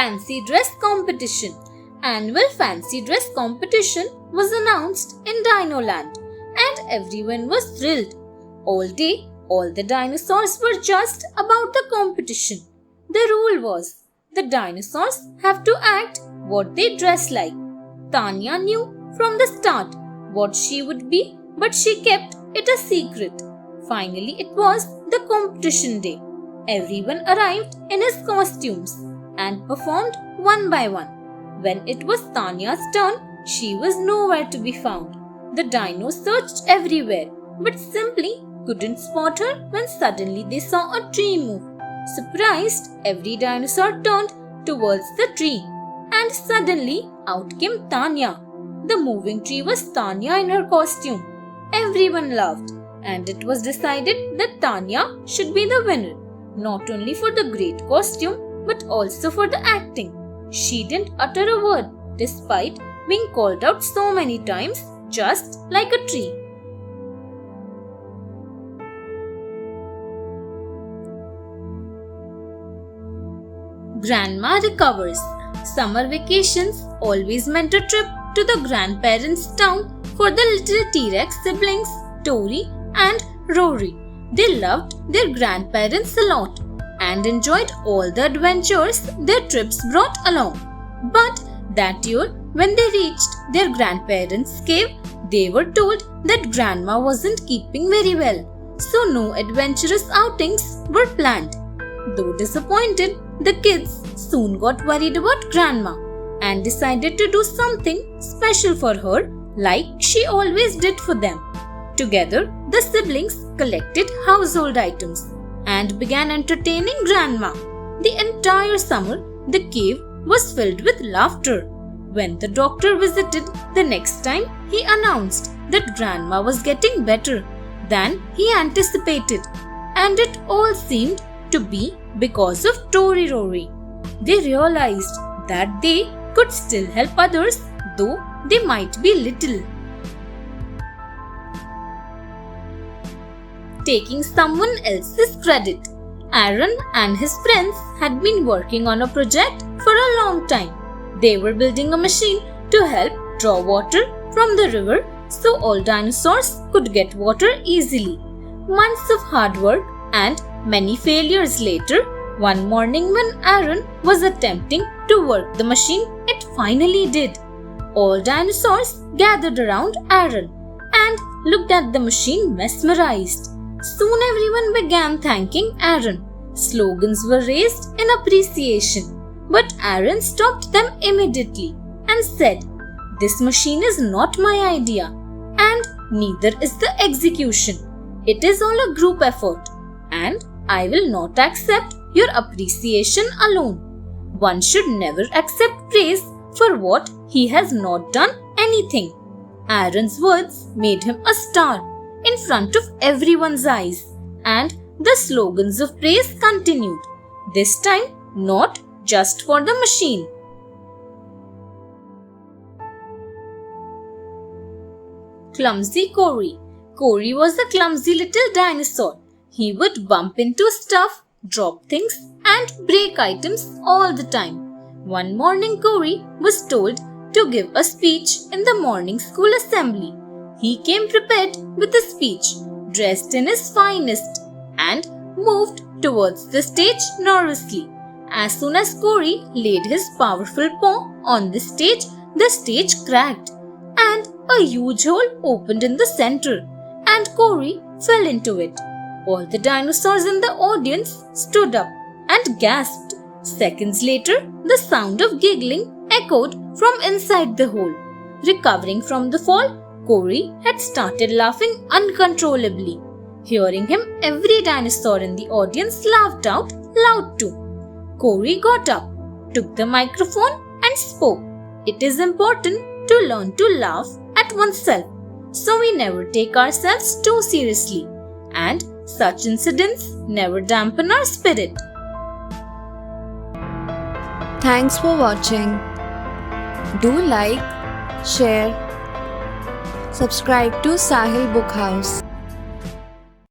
Fancy Dress Competition. Annual Fancy Dress Competition was announced in Dinoland and everyone was thrilled. All day, all the dinosaurs were just about the competition. The rule was the dinosaurs have to act what they dress like. Tanya knew from the start what she would be, but she kept it a secret. Finally, it was the competition day. Everyone arrived in his costumes and performed one by one. When it was Tanya's turn, she was nowhere to be found. The dinos searched everywhere, but simply couldn't spot her when suddenly they saw a tree move. Surprised, every dinosaur turned towards the tree, and suddenly out came Tanya. The moving tree was Tanya in her costume. Everyone laughed, and it was decided that Tanya should be the winner, not only for the great costume but also for the acting. She didn't utter a word despite being called out so many times, just like a tree. Grandma recovers. Summer vacations always meant a trip to the grandparents' town for the little T-Rex siblings, Tori and Rory. They loved their grandparents a lot and enjoyed all the adventures their trips brought along. But that year, when they reached their grandparents' cave, they were told that Grandma wasn't keeping very well, so no adventurous outings were planned. Though disappointed, the kids soon got worried about Grandma and decided to do something special for her like she always did for them. Together, the siblings collected household items and began entertaining Grandma. The entire summer, the cave was filled with laughter. When the doctor visited the next time, he announced that Grandma was getting better than he anticipated, and it all seemed to be because of Tori Rory. They realized that they could still help others, though they might be little. Taking someone else's credit. Aaron and his friends had been working on a project for a long time. They were building a machine to help draw water from the river so all dinosaurs could get water easily. Months of hard work and many failures later, one morning when Aaron was attempting to work the machine, it finally did. All dinosaurs gathered around Aaron and looked at the machine mesmerized. Soon everyone began thanking Aaron. Slogans were raised in appreciation, but Aaron stopped them immediately and said, "This machine is not my idea, and neither is the execution. It is all a group effort, and I will not accept your appreciation alone. One should never accept praise for what he has not done anything." Aaron's words made him a star in front of everyone's eyes, and the slogans of praise continued, this time not just for the machine. Clumsy Cory. Cory was a clumsy little dinosaur. He would bump into stuff, drop things, and break items all the time. One morning, Cory was told to give a speech in the morning school assembly. He came prepared with a speech, dressed in his finest, and moved towards the stage nervously. As soon as Cory laid his powerful paw on the stage cracked, and a huge hole opened in the center, and Cory fell into it. All the dinosaurs in the audience stood up and gasped. Seconds later, the sound of giggling echoed from inside the hole. Recovering from the fall, Cory had started laughing uncontrollably. Hearing him, every dinosaur in the audience laughed out loud too. Cory got up, took the microphone and spoke. It is important to learn to laugh at oneself, so we never take ourselves too seriously, and such incidents never dampen our spirit. Thanks for watching. Do like, share, subscribe to Sahil Book House.